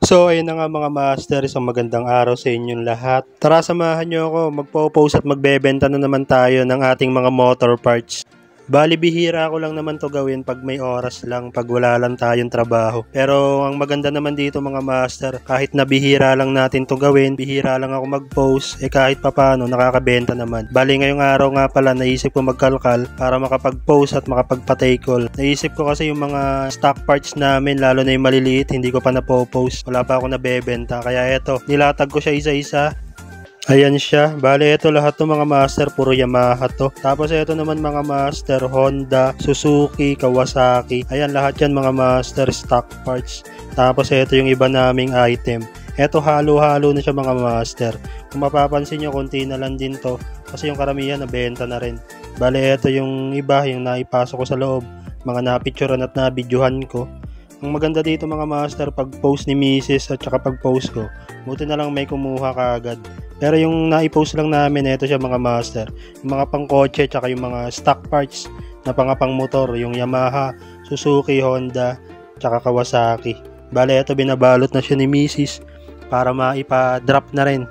So ayun na nga mga master, isang magandang araw sa inyong lahat. Tara samahan nyo ako, magpo-post at magbebenta na naman tayo ng ating mga motor parts. Bali bihira ko lang naman to gawin pag may oras lang, pag wala lang tayong trabaho. Pero ang maganda naman dito mga master, kahit na bihira lang natin to gawin, bihira lang ako mag-post, kahit papano nakakabenta naman. Bali ngayong araw nga pala naisip ko magkalkal para makapag-post at makapagpa-take call. Naisip ko kasi yung mga stock parts namin, lalo na yung maliliit, hindi ko pa napo-post. Wala pa ako nabebenta. Kaya eto, nilatag ko siya isa-isa. Ayan siya. Bale, ito lahat ng mga master, puro Yamaha to. Tapos ito naman mga master, Honda, Suzuki, Kawasaki. Ayan, lahat yan mga master, stock parts. Tapos ito yung iba naming item. Ito halo-halo na siya mga master. Kung mapapansin nyo, konti na lang din to. Kasi yung karamihan nabenta na rin. Bale, ito yung iba, yung naipasok ko sa loob. Mga napicturean at nabidyohan ko. Ang maganda dito mga master, pag post ni Mrs. at saka pag post ko, buti na lang may kumuha kaagad. Pero yung naipost lang namin, ito siya mga master, yung mga pangkotse tsaka yung mga stock parts na pang motor, yung Yamaha, Suzuki, Honda, tsaka Kawasaki. Bale, ito binabalot na siya ni Mrs. para maipa-drop na rin.